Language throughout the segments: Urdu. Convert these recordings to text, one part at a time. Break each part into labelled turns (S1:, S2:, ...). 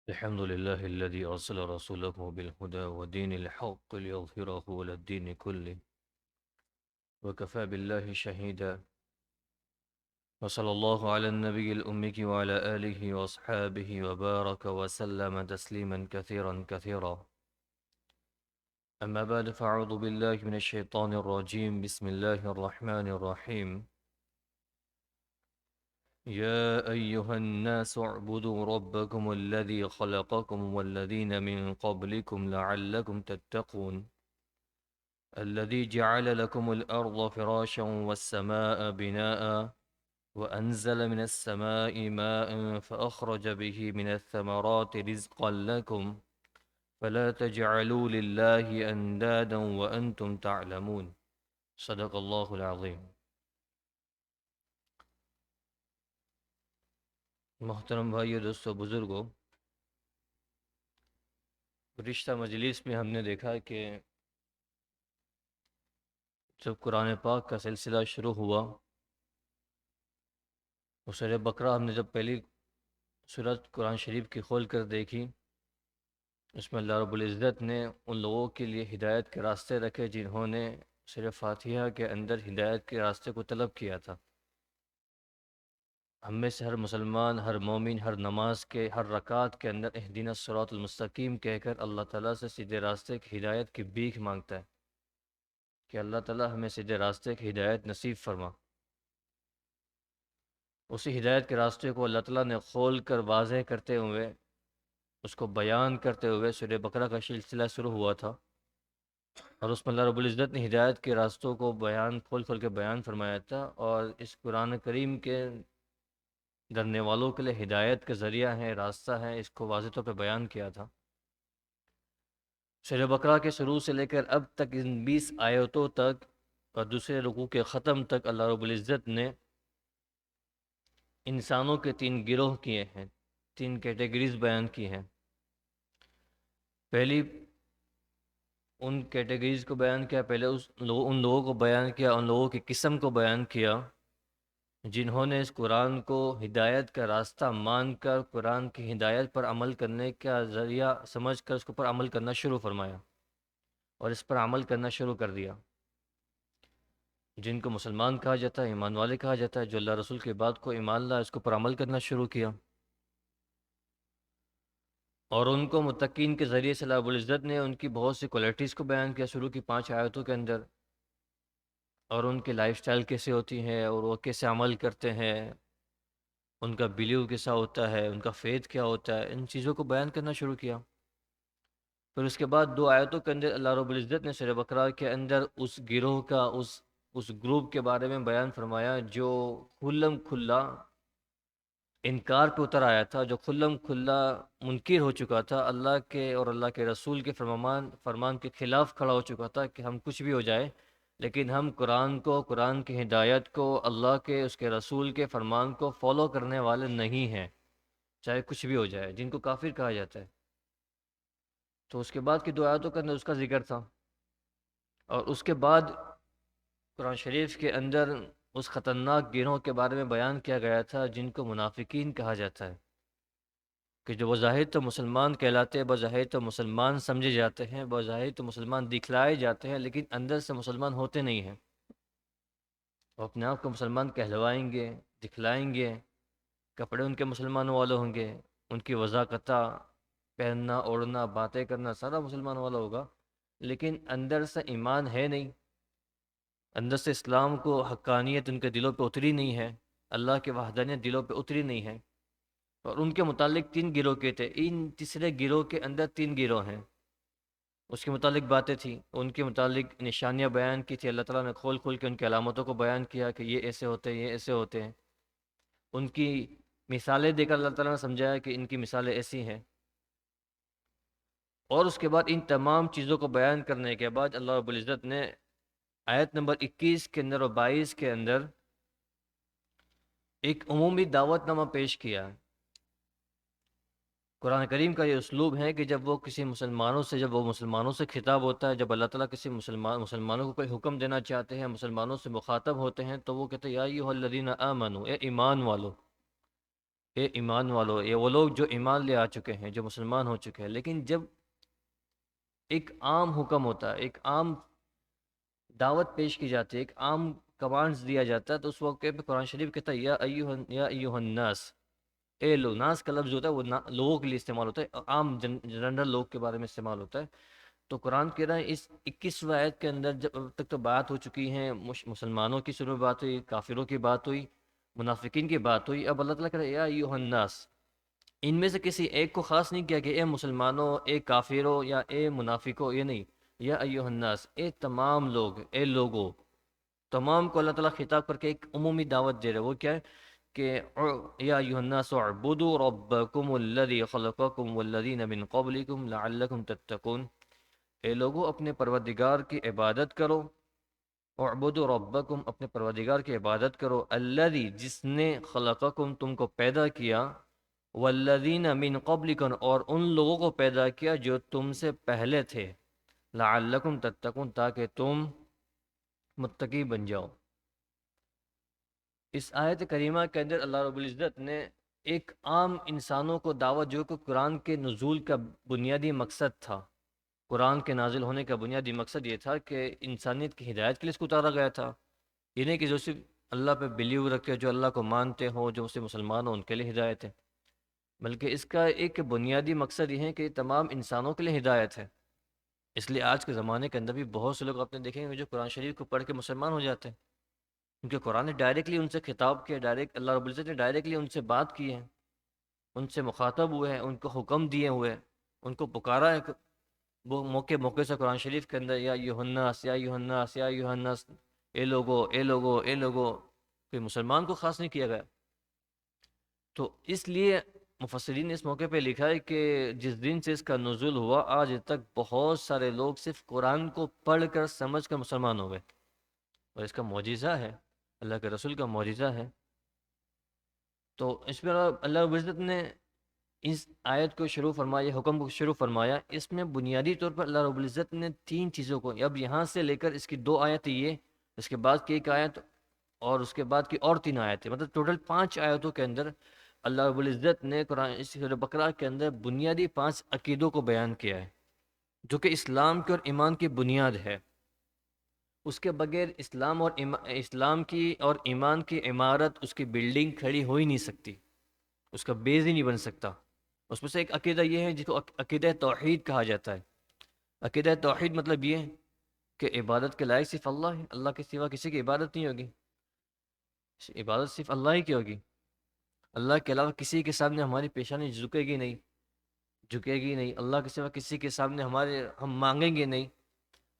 S1: الحمد لله الذي أرسل رسوله بالهدى ودين الحق ليظهره على الدين كله وكفى بالله شهيدا. وصلى الله على النبي الأمي وعلى آله وأصحابه وبارك وسلم تسليما كثيرا كثيرا. أما بعد فأعوذ بالله من الشيطان الرجيم. بسم الله الرحمن الرحيم. يا أيها الناس اعبدوا ربكم الذي خلقكم والذين من قبلكم لعلكم تتقون الذي جعل لكم الأرض فراشا والسماء بناء وأنزل من السماء ماء فأخرج به من الثمرات رزقا لكم فلا تجعلوا لله أندادا وأنتم تعلمون. صدق الله العظيم. محترم بھائیو، دوستو، بزرگوں، گزشتہ مجلس میں ہم نے دیکھا کہ جب قرآن پاک کا سلسلہ شروع ہوا، سورہ بقرہ ہم نے جب پہلی سورت قرآن شریف کی کھول کر دیکھی، اس میں اللہ رب العزت نے ان لوگوں کے لیے ہدایت کے راستے رکھے جنہوں نے سورہ فاتحہ کے اندر ہدایت کے راستے کو طلب کیا تھا۔ ہم میں سے ہر مسلمان، ہر مومن، ہر نماز کے ہر رکعت کے اندر اہدنا الصراط المستقیم کہہ کر اللہ تعالیٰ سے سیدھے راستے کی ہدایت کی بھیک مانگتا ہے کہ اللہ تعالیٰ ہمیں سیدھے راستے کی ہدایت نصیب فرما۔ اسی ہدایت کے راستے کو اللہ تعالیٰ نے کھول کر واضح کرتے ہوئے، اس کو بیان کرتے ہوئے سورہ بقرہ کا سلسلہ شروع ہوا تھا، اور اس میں اللہ رب العزت نے ہدایت کے راستوں کو کھول کھول کے بیان فرمایا تھا، اور اس قرآن کریم کے ڈرنے والوں کے لیے ہدایت کا ذریعہ ہے، راستہ ہے، اس کو واضح طور پہ بیان کیا تھا۔ سورہ بقرہ کے شروع سے لے کر اب تک ان 20 آیتوں تک اور دوسرے رکوع کے ختم تک اللہ رب العزت نے انسانوں کے 3 گروہ کیے ہیں، 3 کیٹیگریز بیان کی ہیں۔ پہلی ان کیٹیگریز کو بیان کیا، پہلے ان لوگوں کو بیان کیا، ان لوگوں کی قسم کو بیان کیا جنہوں نے اس قرآن کو ہدایت کا راستہ مان کر قرآن کی ہدایت پر عمل کرنے کا ذریعہ سمجھ کر اس پر عمل کرنا شروع فرمایا اور اس پر عمل کرنا شروع کر دیا، جن کو مسلمان کہا جاتا ہے، ایمان والے کہا جاتا ہے، جو اللہ رسول کے بات کو ایمان لا، اس کو پر عمل کرنا شروع کیا۔ اور ان کو متقین کے ذریعے سے اللہ رب العزت نے ان کی بہت سی کوالٹیز کو بیان کیا شروع کی 5 آیتوں کے اندر، اور ان کی لائف سٹائل کیسے ہوتی ہے اور وہ کیسے عمل کرتے ہیں، ان کا بلیو کیسا ہوتا ہے، ان کا فیتھ کیا ہوتا ہے، ان چیزوں کو بیان کرنا شروع کیا۔ پھر اس کے بعد 2 آیتوں کے اندر اللہ رب العزت نے سورہ بقرہ کے اندر اس گروہ کا اس گروپ کے بارے میں بیان فرمایا جو کھلم کھلا انکار پہ اتر آیا تھا، جو کھلم کھلا منکر ہو چکا تھا، اللہ کے اور اللہ کے رسول کے فرمان کے خلاف کھڑا ہو چکا تھا کہ ہم کچھ بھی ہو جائے لیکن ہم قرآن کو، قرآن کی ہدایت کو، اللہ کے، اس کے رسول کے فرمان کو فالو کرنے والے نہیں ہیں، چاہے کچھ بھی ہو جائے، جن کو کافر کہا جاتا ہے۔ تو اس کے بعد کی 2 آیتوں کے اندر اس کا ذکر تھا، اور اس کے بعد قرآن شریف کے اندر اس خطرناک گروہ کے بارے میں بیان کیا گیا تھا جن کو منافقین کہا جاتا ہے، کہ جو بظاہر تو مسلمان کہلاتے ہیں، بظاہر تو مسلمان سمجھے جاتے ہیں، بظاہر تو مسلمان دکھلائے جاتے ہیں، لیکن اندر سے مسلمان ہوتے نہیں ہیں۔ وہ اپنے آپ کو مسلمان کہلوائیں گے، دکھلائیں گے، کپڑے ان کے مسلمانوں والوں ہوں گے، ان کی وضاقتہ، پہننا اوڑھنا، باتیں کرنا سارا مسلمان والا ہوگا، لیکن اندر سے ایمان ہے نہیں، اندر سے اسلام کو حقانیت ان کے دلوں پہ اتری نہیں ہے، اللہ کی وحدانیت دلوں پہ اتری نہیں ہے۔ اور ان کے متعلق 3 گروہ کے تھے، ان تیسرے گروہ کے اندر 3 گروہ ہیں، اس کے متعلق باتیں تھیں، ان کے متعلق نشانیاں بیان کی تھی، اللہ تعالیٰ نے کھول کھول کے ان کی علامتوں کو بیان کیا کہ یہ ایسے ہوتے ہیں، یہ ایسے ہوتے ہیں، ان کی مثالیں دے کر اللہ تعالیٰ نے سمجھایا کہ ان کی مثالیں ایسی ہیں۔ اور اس کے بعد ان تمام چیزوں کو بیان کرنے کے بعد اللہ رب العزت نے آیت نمبر 21 کے اندر اور 22 کے اندر ایک عمومی دعوت نامہ پیش کیا۔ قرآن کریم کا یہ اسلوب ہے کہ جب وہ مسلمانوں سے خطاب ہوتا ہے، جب اللہ تعالیٰ کسی مسلمانوں کو کوئی حکم دینا چاہتے ہیں، مسلمانوں سے مخاطب ہوتے ہیں، تو وہ کہتے ہیں یا ایھا الذین آمنوا، اے ایمان والو، اے ایمان والو، یہ وہ لوگ جو ایمان لے آ چکے ہیں، جو مسلمان ہو چکے ہیں۔ لیکن جب ایک عام حکم ہوتا ہے، ایک عام دعوت پیش کی جاتی ہے، ایک عام کمانڈز دیا جاتا ہے، تو اس موقع پہ قرآن شریف کہتا ہے یا ایھا الناس، اے لو، ناس کا لفظ ہوتا ہے وہ لوگوں کے لیے استعمال ہوتا ہے، عام جنرل لوگ کے بارے میں استعمال ہوتا ہے۔ تو قرآن کہہ رہا ہے اس 21 آیت کے اندر جب تک تو بات ہو چکی ہے، مسلمانوں کی شروع میں بات ہوئی، کافروں کی بات ہوئی، منافقین کی بات ہوئی، اب اللہ تعالیٰ کہہ رہا ہے یا ایھا الناس، ان میں سے کسی ایک کو خاص نہیں کیا کہ اے مسلمانوں، اے کافروں، یا اے منافقوں، یہ نہیں، یا ایھا الناس، اے تمام لوگ، اے لوگوں، تمام کو اللہ تعالیٰ خطاب کر کے ایک عمومی دعوت دے رہے ہیں۔ وہ کیا ہے کہ یا ایھا الناس اعبدوا ربکم الذی خلقکم والذین من قبلکم لعلکم تتقون، اے لوگو اپنے پروردگار کی عبادت کرو، اعبدوا ربکم، اپنے پروردگار کی عبادت کرو، الذی، جس نے خلقکم، تم کو پیدا کیا، والذین من قبلکم، اور ان لوگوں کو پیدا کیا جو تم سے پہلے تھے، لعلکم تتقون، تاکہ تم متقی بن جاؤ۔ اس آیت کریمہ کے اندر اللہ رب العزت نے ایک عام انسانوں کو دعوت، جو کہ قرآن کے نزول کا بنیادی مقصد تھا، قرآن کے نازل ہونے کا بنیادی مقصد یہ تھا کہ انسانیت کی ہدایت کے لیے اس کو اتارا گیا تھا۔ یہ نہیں کہ جو صرف اللہ پہ بلیو رکھے، جو اللہ کو مانتے ہوں، جو صرف مسلمان ہوں، ان کے لیے ہدایت ہے، بلکہ اس کا ایک بنیادی مقصد یہ ہے کہ تمام انسانوں کے لیے ہدایت ہے۔ اس لیے آج کے زمانے کے اندر بھی بہت سے لوگ آپ نے دیکھیں گے جو قرآن شریف کو پڑھ کے مسلمان ہو جاتے ہیں، کیونکہ قرآن نے ڈائریکٹلی ان سے خطاب کیا، ڈائریکٹ اللہ رب العزت نے ڈائریکٹلی ان سے بات کی ہے، ان سے مخاطب ہوئے ہیں، ان کو حکم دیے ہوئے ہیں، ان کو پکارا ہے، وہ موقع موقع سے قرآن شریف کے اندر یا ایھا الناس، یا ایھا الناس، یا ایھا الناس، اے لوگو، اے لوگو، اے لوگو، کوئی مسلمان کو خاص نہیں کیا گیا۔ تو اس لیے مفسرین نے اس موقع پہ لکھا ہے کہ جس دن سے اس کا نزول ہوا آج تک بہت سارے لوگ صرف قرآن کو پڑھ کر سمجھ کر مسلمان ہو گئے، اور اس کا معجزہ ہے، اللہ کے رسول کا معجزہ ہے۔ تو اس میں اللہ رب العزت نے اس آیت کو شروع فرمایا، یہ حکم کو شروع فرمایا، اس میں بنیادی طور پر اللہ رب العزت نے 3 چیزوں کو، اب یہاں سے لے کر اس کی 2 آیتیں، یہ اس کے بعد کی 1 آیت، اور اس کے بعد کی اور 3 آیتیں، مطلب ٹوٹل 5 آیتوں کے اندر اللہ رب العزت نے قرآن اس سورہ بقرہ کے اندر بنیادی 5 عقیدوں کو بیان کیا ہے، جو کہ اسلام کے اور ایمان کی بنیاد ہے۔ اس کے بغیر اسلام کی اور ایمان کی عمارت، اس کی بلڈنگ کھڑی ہو ہی نہیں سکتی، اس کا بیس ہی نہیں بن سکتا۔ اس میں سے ایک عقیدہ یہ ہے جس کو عقیدہ توحید کہا جاتا ہے۔ عقیدہ توحید مطلب یہ ہے کہ عبادت کے لائق صرف اللہ ہے، اللہ کے سوا کسی کی عبادت نہیں ہوگی، عبادت صرف اللہ ہی کی ہوگی، اللہ کے علاوہ کسی کے سامنے ہماری پیشانی جھکے گی نہیں، جھکے گی نہیں، اللہ کے سوا کسی کے سامنے ہم مانگیں گے نہیں،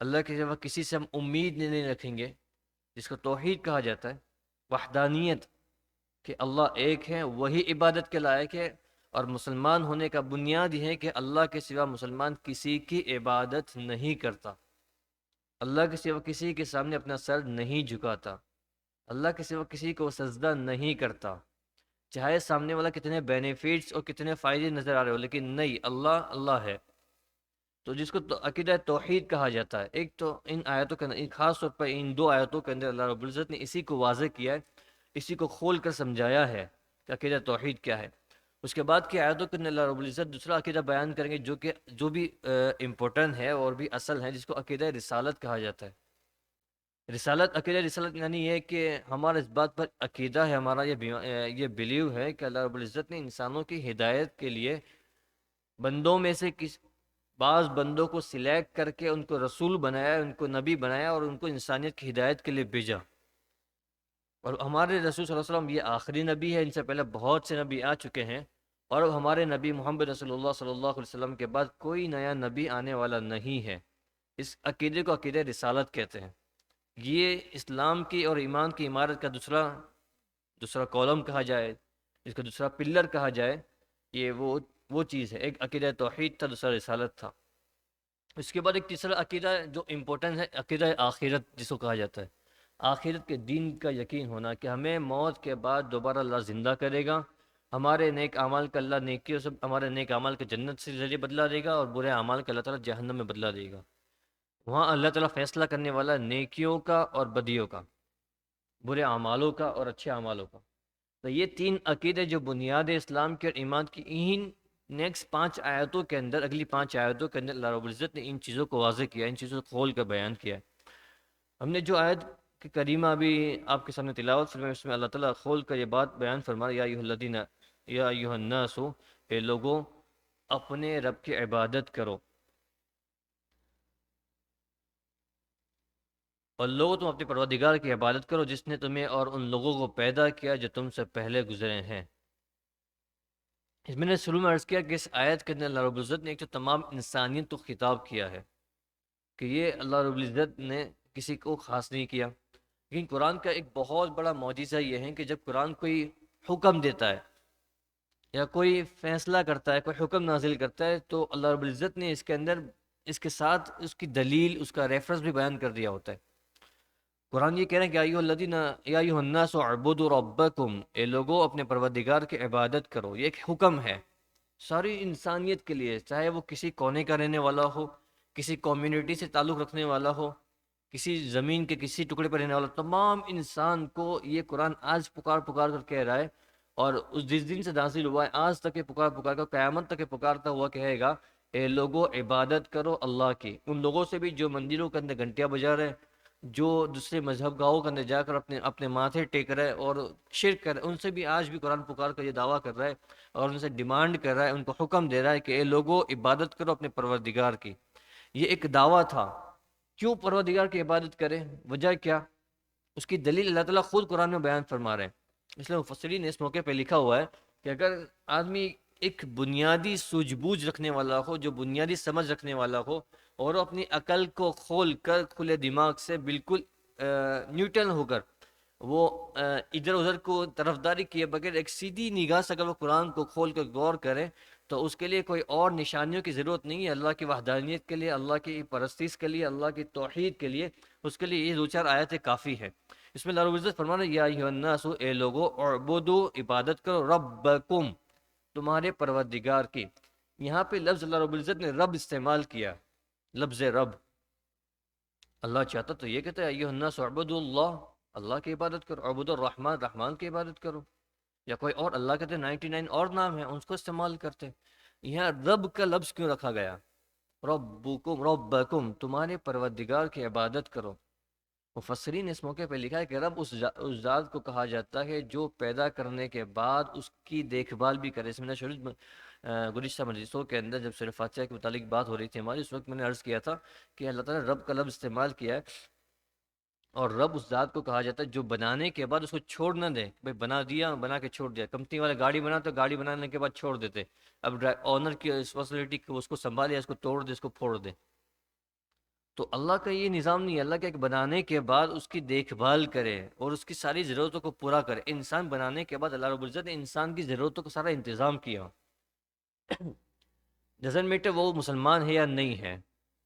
S1: اللہ کے سوا کسی سے ہم امید نہیں رکھیں گے، جس کو توحید کہا جاتا ہے، وحدانیت، کہ اللہ ایک ہے، وہی عبادت کے لائق ہے، اور مسلمان ہونے کا بنیاد یہ ہے کہ اللہ کے سوا مسلمان کسی کی عبادت نہیں کرتا، اللہ کے سوا کسی کے سامنے اپنا سر نہیں جھکاتا، اللہ کے سوا کسی کو سجدہ نہیں کرتا، چاہے سامنے والا کتنے بینیفٹس اور کتنے فائدے نظر آ رہے ہو، لیکن نہیں، اللہ اللہ ہے۔ تو جس کو عقیدہ توحید کہا جاتا ہے، ایک تو ان آیتوں کے اندر، خاص طور پر ان 2 آیتوں کے اندر اللہ رب العزت نے اسی کو واضح کیا ہے، اسی کو کھول کر سمجھایا ہے کہ عقیدہ توحید کیا ہے۔ اس کے بعد کی آیتوں کے اندر اللہ رب العزت دوسرا عقیدہ بیان کریں گے، جو بھی امپورٹنٹ ہے اور بھی اصل ہے، جس کو عقیدہ رسالت کہا جاتا ہے۔ رسالت، عقیدہ رسالت یعنی یہ کہ ہمارا اس بات پر عقیدہ ہے، ہمارا یہ بلیو ہے کہ اللہ رب العزت نے انسانوں کی ہدایت کے لیے بندوں میں سے بعض بندوں کو سلیکٹ کر کے ان کو رسول بنایا، ان کو نبی بنایا، اور ان کو انسانیت کی ہدایت کے لیے بھیجا۔ اور ہمارے رسول صلی اللہ علیہ وسلم یہ آخری نبی ہے، ان سے پہلے بہت سے نبی آ چکے ہیں، اور اب ہمارے نبی محمد رسول اللہ صلی اللہ علیہ وسلم کے بعد کوئی نیا نبی آنے والا نہیں ہے۔ اس عقیدے کو عقیدہ رسالت کہتے ہیں۔ یہ اسلام کی اور ایمان کی عمارت کا دوسرا کالم کہا جائے، اس کا دوسرا پلر کہا جائے، یہ وہ چیز ہے۔ ایک عقیدہ توحید تھا، دوسرا رسالت تھا۔ اس کے بعد ایک تیسرا عقیدہ جو امپورٹنٹ ہے، عقیدہ آخرت جس کو کہا جاتا ہے، آخرت کے دین کا یقین ہونا، کہ ہمیں موت کے بعد دوبارہ اللہ زندہ کرے گا، ہمارے نیک اعمال کا اللہ نیکیوں سے، ہمارے نیک اعمال کے جنت سے ذریعے بدلا دے گا، اور برے اعمال کا اللہ تعالیٰ جہنم میں بدلا دے گا۔ وہاں اللہ تعالیٰ فیصلہ کرنے والا نیکیوں کا اور بدیوں کا، برے اعمالوں کا اور اچھے اعمالوں کا۔ تو یہ تین عقیدے جو بنیاد اسلام کے اور ایمان کی، ان نیکسٹ 5 آیتوں کے اندر، اگلی 5 آیتوں کے اندر اللہ رب العزت نے ان چیزوں کو واضح کیا، ان چیزوں کو کھول کر بیان کیا ہے۔ ہم نے جو آیت کی کریمہ ابھی آپ کے سامنے تلاوت فرمائی، اس میں اللہ تعالیٰ کھول کر یہ بات بیان فرما رہا ہے، یا ایھا الذین، یا ایھا الناس، اے لوگوں اپنے رب کی عبادت کرو، اور لوگوں تم اپنے پروردگار کی عبادت کرو جس نے تمہیں اور ان لوگوں کو پیدا کیا جو تم سے پہلے گزرے ہیں۔ اس میں نے شروع میں عرض کیا کہ اس آیت کے اندر اللہ رب العزت نے ایک تو تمام انسانیت کو خطاب کیا ہے کہ یہ اللہ رب العزت نے کسی کو خاص نہیں کیا، لیکن قرآن کا ایک بہت بڑا معجزہ یہ ہے کہ جب قرآن کوئی حکم دیتا ہے یا کوئی فیصلہ کرتا ہے، کوئی حکم نازل کرتا ہے، تو اللہ رب العزت نے اس کے اندر اس کے ساتھ اس کی دلیل، اس کا ریفرنس بھی بیان کر دیا ہوتا ہے۔ قرآن یہ کہہ رہے ہیں کہ یا ایھا الذین، یا ایھا الناس اعبدوا ربکم، اے لوگوں اپنے پروردگار کی عبادت کرو، یہ ایک حکم ہے ساری انسانیت کے لیے، چاہے وہ کسی کونے کا رہنے والا ہو، کسی کمیونٹی سے تعلق رکھنے والا ہو، کسی زمین کے کسی ٹکڑے پر رہنے والا، تمام انسان کو یہ قرآن آج پکار پکار کر کہہ رہا ہے، اور اس جس دن سے نازل ہوا ہے آج تک یہ پکار پکار کر قیامت تک یہ پکارتا ہوا کہے گا، اے لوگوں عبادت کرو اللہ کی، ان لوگوں سے بھی جو مندروں کے اندر گھنٹیاں بجا رہے ہیں، جو دوسرے مذہب گاہوں کے اندر جا کر اپنے ماتھے ٹیک رہے اور شرک کر رہے، ان سے بھی آج بھی قرآن پکار کر یہ دعویٰ کر رہا ہے اور ان سے ڈیمانڈ کر رہا ہے، ان کو حکم دے رہا ہے کہ اے لوگوں عبادت کرو اپنے پروردگار کی۔ یہ ایک دعویٰ تھا، کیوں پروردگار کی عبادت کریں، وجہ کیا، اس کی دلیل اللہ تعالیٰ خود قرآن میں بیان فرما رہے ہیں۔ اس لیے مفسرین نے اس موقع پہ لکھا ہوا ہے کہ اگر آدمی ایک بنیادی سوجھ بوجھ رکھنے والا ہو، جو بنیادی سمجھ رکھنے والا ہو، اور وہ اپنی عقل کو کھول کر کھلے دماغ سے بالکل نیوٹرل ہو کر وہ ادھر ادھر کو طرفداری کیے بغیر ایک سیدھی نگاہ سے اگر وہ قرآن کو کھول کر غور کرے، تو اس کے لیے کوئی اور نشانیوں کی ضرورت نہیں ہے۔ اللہ کی وحدانیت کے لیے، اللہ کی پرستش کے لیے، اللہ کی توحید کے لیے، اس کے لیے یہ دو چار آیتیں کافی ہے۔ اس میں اللہ رب العزت فرمانا، یا ایھا الناس، اے لوگو اعبدوا، عبادت کرو، ربکم، تمہارے پروردگار کی۔ یہاں پہ لفظ اللہ رب العزت نے رب استعمال کیا، لفظ رب۔ اللہ چاہتا تو یہ کہتا ہے ایھا الناس اعبدوا اللہ، اللہ کی عبادت کرو، اعبدوا الرحمن، رحمان کی عبادت کرو، یا کوئی اور اللہ کہتے ہیں 99 اور نام ہیں ان کو استعمال کرتے۔ یہاں رب کا لفظ کیوں رکھا گیا، ربکم، ربکم، تمہارے پروردگار کی عبادت کرو۔ مفسرین نے اس موقع پہ لکھا ہے کہ رب اس ذات کو کہا جاتا ہے جو پیدا کرنے کے بعد اس کی دیکھ بھال بھی کرے۔ اس میں نے گزشتہ مجلسوں کے اندر جب سورہ فاتحہ کے متعلق بات ہو رہی تھی ہماری، اس وقت میں نے عرض کیا تھا کہ اللہ تعالیٰ نے رب کا لفظ استعمال کیا ہے، اور رب اس ذات کو کہا جاتا ہے جو بنانے کے بعد اس کو چھوڑ نہ دے، بھائی بنا دیا، بنا کے چھوڑ دیا۔ کمپنی والے گاڑی بنا تو گاڑی بنانے کے بعد چھوڑ دیتے، اب آنر کی رسپانسبلٹی کو اس کو سنبھالے، اس کو توڑ دے، اس کو پھوڑ دے۔ تو اللہ کا یہ نظام نہیں ہے، اللہ کا ایک بنانے کے بعد اس کی دیکھ بھال کرے اور اس کی ساری ضرورتوں کو پورا کرے۔ انسان بنانے کے بعد اللہ رب العزت نے انسان کی ضرورتوں کو سارا انتظام کیا۔ ڈزنٹ میٹر وہ مسلمان ہے یا نہیں ہے،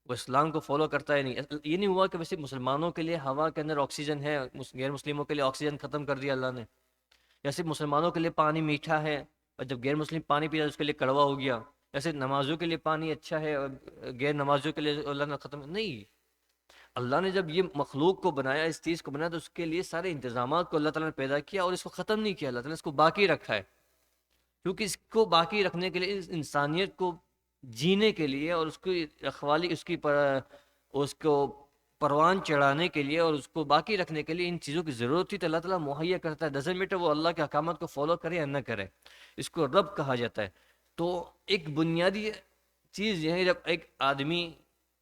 S1: وہ اسلام کو فالو کرتا ہے نہیں، یہ نہیں ہوا کہ ویسے مسلمانوں کے لیے ہوا کے اندر آکسیجن ہے، غیر مسلموں کے لیے آکسیجن ختم کر دیا اللہ نے، یا صرف مسلمانوں کے لیے پانی میٹھا ہے اور جب غیر مسلم پانی پیا اس کے لیے کڑوا ہو گیا، ایسے نمازوں کے لیے پانی اچھا ہے اور غیر نمازوں کے لیے اللہ نے ختم نہیں۔ اللہ نے جب یہ مخلوق کو بنایا، اس چیز کو بنایا، تو اس کے لیے سارے انتظامات کو اللہ تعالیٰ نے پیدا کیا اور اس کو ختم نہیں کیا، اللہ تعالیٰ نے اس کو باقی رکھا ہے، کیونکہ اس کو باقی رکھنے کے لیے، اس انسانیت کو جینے کے لیے اور اس کی رکھوالی، اس کو پروان چڑھانے کے لیے اور اس کو باقی رکھنے کے لیے ان چیزوں کی ضرورت تھی، تو اللہ تعالیٰ مہیا کرتا ہے۔ ڈزنٹ میٹر وہ اللہ کے احکامات کو فالو کرے یا نہ کرے، اس کو رب کہا جاتا ہے۔ تو ایک بنیادی چیز یہ ہے، جب ایک آدمی،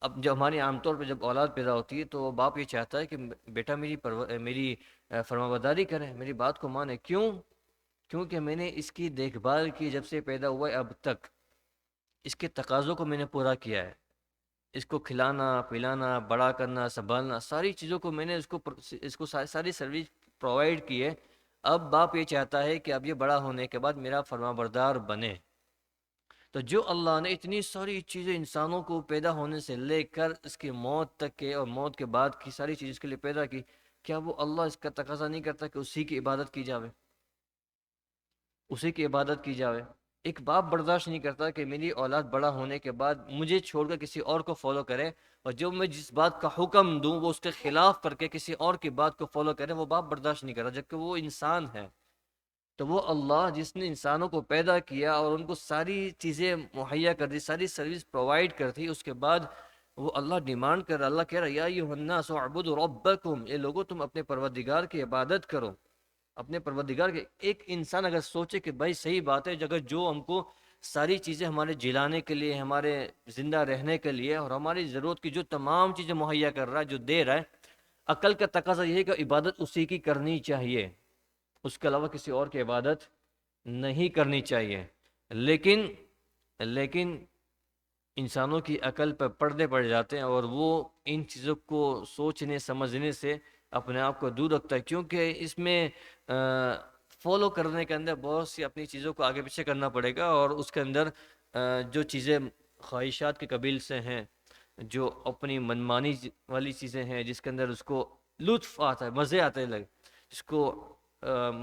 S1: اب جو ہمارے عام طور پہ جب اولاد پیدا ہوتی ہے تو باپ یہ چاہتا ہے کہ بیٹا میری فرما برداری کرے، میری بات کو مانے۔ کیونکہ میں نے اس کی دیکھ بھال کی جب سے پیدا ہوا ہے اب تک، اس کے تقاضوں کو میں نے پورا کیا ہے، اس کو کھلانا پلانا، بڑا کرنا، سنبھالنا، ساری چیزوں کو میں نے اس کو ساری سروس پرووائڈ کی ہے۔ اب باپ یہ چاہتا ہے کہ اب یہ بڑا ہونے کے بعد میرا فرما بردار بنے۔ تو جو اللہ نے اتنی ساری چیزیں انسانوں کو پیدا ہونے سے لے کر اس کی موت تک کے اور موت کے بعد کی ساری چیز اس کے لیے پیدا کی، کیا وہ اللہ اس کا تقاضا نہیں کرتا کہ اسی کی عبادت کی جاوے، اسی کی عبادت کی جاوے؟ ایک باپ برداشت نہیں کرتا کہ میری اولاد بڑا ہونے کے بعد مجھے چھوڑ کر کسی اور کو فالو کرے، اور جو میں جس بات کا حکم دوں وہ اس کے خلاف کر کے کسی اور کی بات کو فالو کرے، وہ باپ برداشت نہیں کرتا، جبکہ وہ انسان ہے۔ تو وہ اللہ جس نے انسانوں کو پیدا کیا اور ان کو ساری چیزیں مہیا کر دی، ساری سروس پرووائڈ کر دی، اس کے بعد وہ اللہ ڈیمانڈ کر رہا، اللہ کہہ رہا یا ایھا الناس اعبدوا ربکم، اے لوگو تم اپنے پروردگار کی عبادت کرو، اپنے پروردگار کے۔ ایک انسان اگر سوچے کہ بھائی صحیح بات ہے، اگر جو ہم کو ساری چیزیں ہمارے جلانے کے لیے، ہمارے زندہ رہنے کے لیے اور ہماری ضرورت کی جو تمام چیزیں مہیا کر رہا ہے، جو دے رہا ہے، عقل کا تقاضا یہ ہے کہ عبادت اسی کی کرنی چاہیے، اس کے علاوہ کسی اور کی عبادت نہیں کرنی چاہیے۔ لیکن لیکن انسانوں کی عقل پر پردے پڑ جاتے ہیں اور وہ ان چیزوں کو سوچنے سمجھنے سے اپنے آپ کو دور رکھتا ہے، کیونکہ اس میں فالو کرنے کے اندر بہت سی اپنی چیزوں کو آگے پیچھے کرنا پڑے گا، اور اس کے اندر جو چیزیں خواہشات کے قبیل سے ہیں، جو اپنی منمانی والی چیزیں ہیں، جس کے اندر اس کو لطف آتا ہے، مزے آتے ہیں، جس کو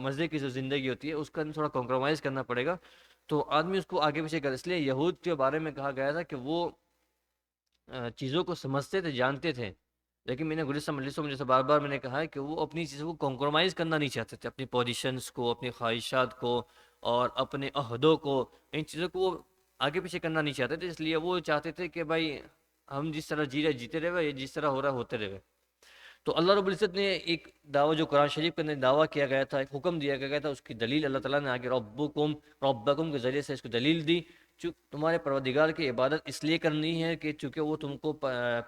S1: مزے کی جو زندگی ہوتی ہے اس کا تھوڑا کمپرومائز کرنا پڑے گا، تو آدمی اس کو آگے پیچھے کر۔ اس لیے یہود کے بارے میں کہا گیا تھا کہ وہ چیزوں کو سمجھتے تھے، جانتے تھے، لیکن میں نے گزشتہ مجلسوں میں جیسے بار بار میں نے کہا ہے کہ وہ اپنی چیزوں کو کمپرومائز کرنا نہیں چاہتے تھے، اپنی پوزیشنز کو، اپنی خواہشات کو اور اپنے عہدوں کو، ان چیزوں کو وہ آگے پیچھے کرنا نہیں چاہتے تھے۔ اس لیے وہ چاہتے تھے کہ بھائی ہم جس طرح جی رہے جیتے رہے، یہ جس طرح ہو رہا ہوتے رہے۔ تو اللہ رب العزت نے ایک دعویٰ جو قرآن شریف کے اندر دعویٰ کیا گیا تھا، ایک حکم دیا گیا تھا، اس کی دلیل اللہ تعالیٰ نے آگے ربکم کے ذریعے سے اس کو دلیل دی۔ تمہارے پروردگار کی عبادت اس لیے کرنی ہے کہ چونکہ وہ تم کو